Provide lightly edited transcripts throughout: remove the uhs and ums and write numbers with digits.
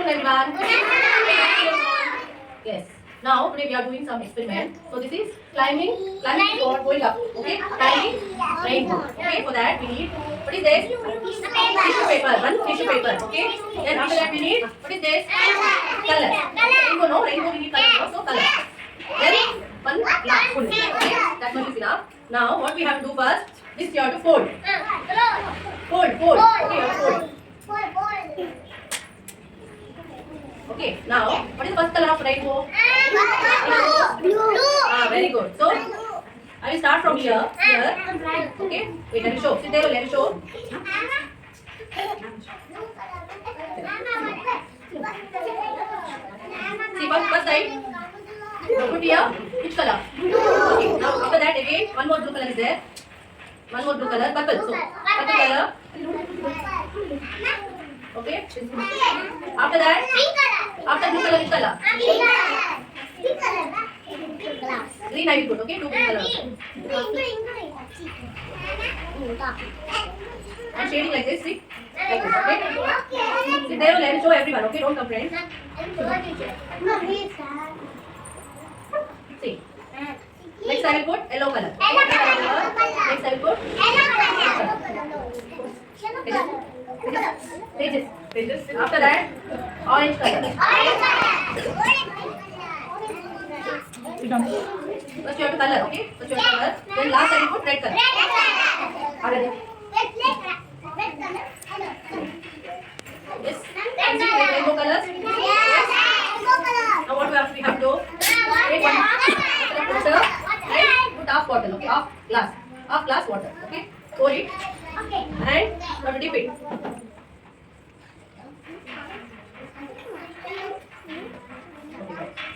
everyone. Yes. Now today we are doing some experiment. So this is climbing or going up. Okay. Climbing rainbow. Okay. For that we need, what is this? Tissue paper. One tissue paper. Okay. Then after that we need, what is this? Color. Rainbow. No. Rainbow we need color. No. So color. Then one glass full. Okay. That much is enough. Now what we have to do first? This you have to fold. Fold. Okay. You have to fold. Okay, now what is the first color of rainbow? Blue. Very good. So I will start from here. Okay. Wait, let me show. Sit there. Let me show. See, first side. Put here. Which color? Okay. Now after that again, one more blue color is there. One more blue color, purple. So purple color. Okay. After that, after blue color, which color? Green I will put. Okay, two green colors. I'm shading like this. See, like this. Okay. See there. Let me show everyone. Okay, don't complain. See. Next I will put yellow color. Next I will put pages. After that, orange color. First you have to color, okay? First you have to color. Then last I will put red color. Yes. And see rainbow colors. Yes. Now what we have to do? Take one water and put half bottle, okay? Half glass water, okay? Pour it. And now to dip it.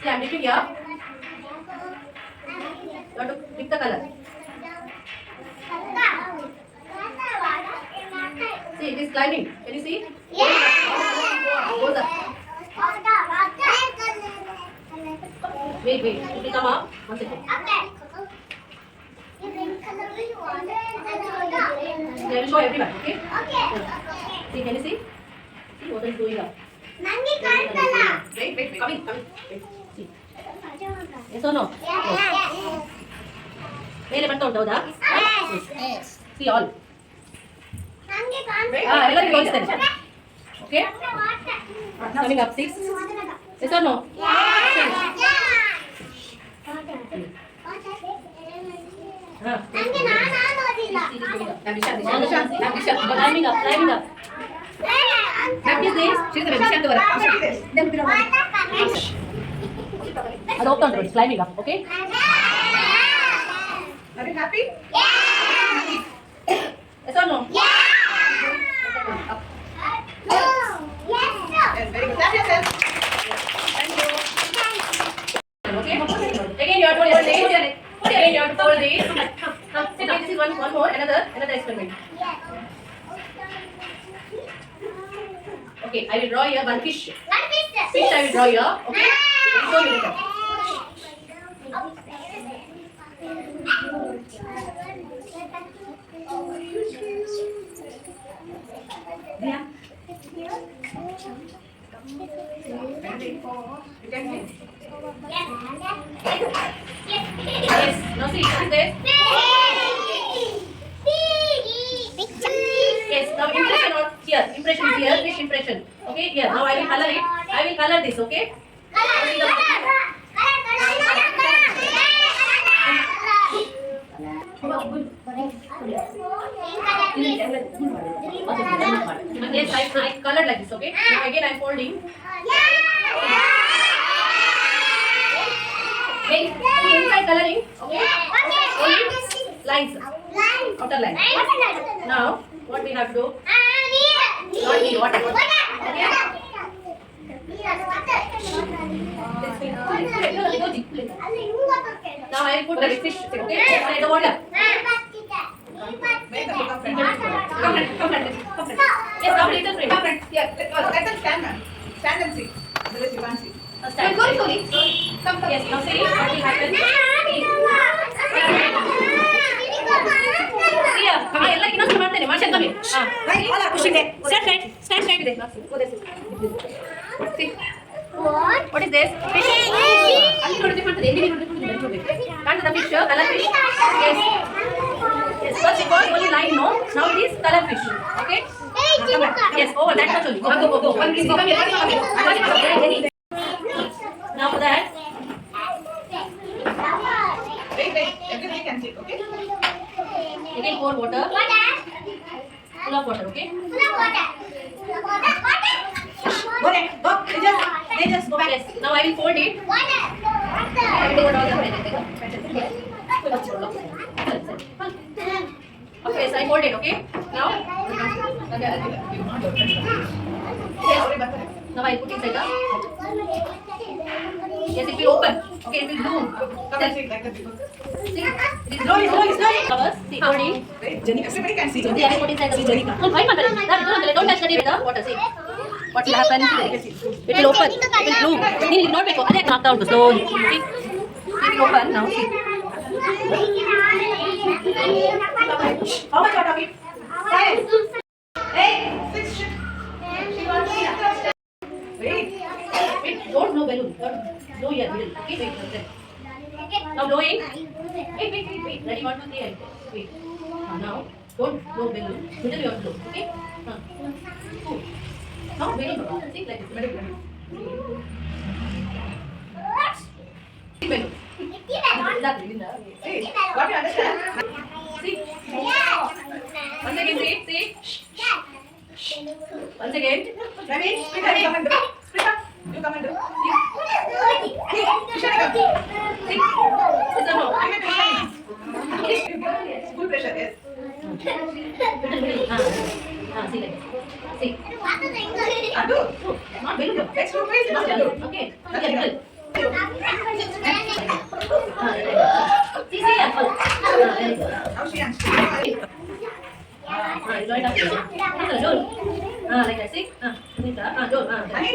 See, I am dipping here. You have to dip the color. See, it is climbing. Can you see? Goes up. Wait. It will come up. 1 second. I will show everyone, okay? See, can you see? See what is going up. Wait. Coming. Wait. See. Yes or no? Yes. See all. Okay? Coming up 6. Yes or no? Climbing up. Practice this. I'll open the doors. Climbing up. Okay? Are you happy? Yes or no? Up. Yes, very good. Clap yourself. Okay? Again you have to fold this. Again you have to fold this. Okay, this is one more. Another experiment. Okay, I will draw here one fish. Fish I will draw here. Okay? I'll show you later. Yes. Now see, what is this? Yes. Now impression on here. Impression is here. Fish impression. Okay. Here. Now I will color it. I will color this. Okay. Yes, I colored like this. Okay. Now again I am folding. Wait. Inside coloring. Okay. Lines. Outer line. Now what we have to do? Not need water. Okay. Now I will put the fish. Okay. Inside the water. Make them become friends. Come. Yes, come little friend. Come friends. Here, let them stand, man. Stand and see. Otherwise you can't see. Stand. Slowly. Come. Yes, now see what will happen. Here. ಎಲ್ಲ ಇನ್ನೊಂದು ಮಾಡ್ತೇನೆ. Marshal ಕಮ್ಮಿ. Right, all are pushing there. Stand right. Stand right ಇದೆ. See. What? What is this? Fish. Ali note different. Hindi note different. Can't the fish? Color fish. Yes. Yes. First it was only line, no. Now it is color fish. Okay. Yes. Over that much only. Go. One please come here. Now for that. Wait. Everybody can sit, okay? Again pour water. Full of water. Okay. Go there. Go. They just go back. Yes. Now I will fold it. I will take all the okay, so I fold it, okay? Now? Okay. Yes. Now I put inside the... Yes, it will open. Okay, it will bloom. Come and sit like that because... See? It is Slowly. covers. See, holding. Wait, Jenny, everybody can see. See, I put inside the... No, fine, Mandala. Don't touch the water, see. What will happen? It will open. It will bloom. It will not make it. Knock down slowly. See? It will open now. See? How much water? Silence. Hey, sit. She wants to sit. Wait. Wait, don't blow balloon. Don't blow here, middle. Okay, wait. Now blowing. Wait. Ready, 1, 2, 3. Wait. Now, don't blow balloon. Middle you have to blow. Okay? Two. Now balloon. See, like this. Middle. See balloon. Exactly. Hey, what you understand? See. Once again, see. Once again. Ravi, split up, you come and do. Split up. You come and do. See. Yes or no? School pressure, yes. See like this. See. Adu. Not balloon. Next two please. Not balloon. Okay. Okay, middle. See, apple. Very good. Now she answers. Join up. Don't. Like that. See. Don't. Middle. Don't. Very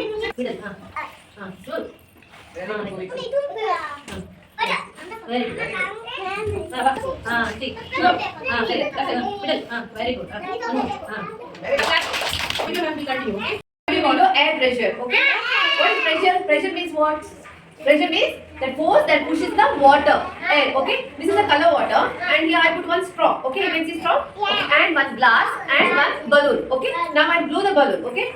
good. See. Middle. Very good. We have to continue. Okay. We follow air pressure. Okay. What is pressure? Pressure means what? Pressure means that force that pushes the water, air. Okay. This is the color water, and here I put one straw. Okay. You can see straw. Okay. And one glass and one balloon. Okay. Now I blow the balloon. Okay.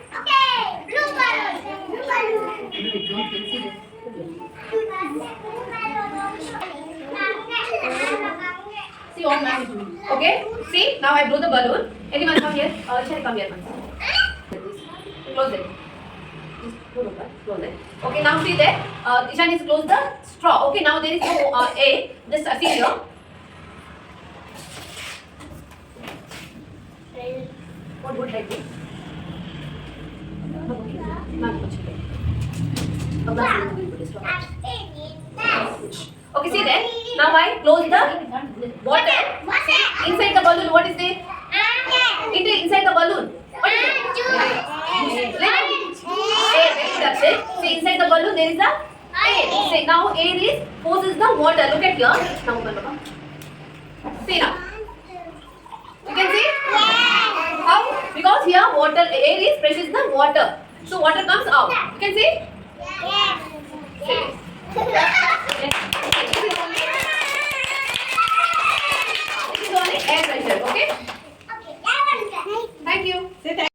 See what man is doing. Okay. See. Now I blow the balloon. Anyone come here? Shall come here once. Close it. Close it. Okay, now see there. Ishan is close the straw. Okay, now there is no air. Just see here. What would like this? Okay, see there. Now I close the water. Inside the balloon, what is there? Inside the balloon. What is it? Air. See, inside the balloon there is a air. See, now air is forces the water. Look at here. Now open, Baba. See now. You can see? How? Because here water, air is presses the water. So water comes out. You can see? Yes. This is only air pressure. Okay? Thank you.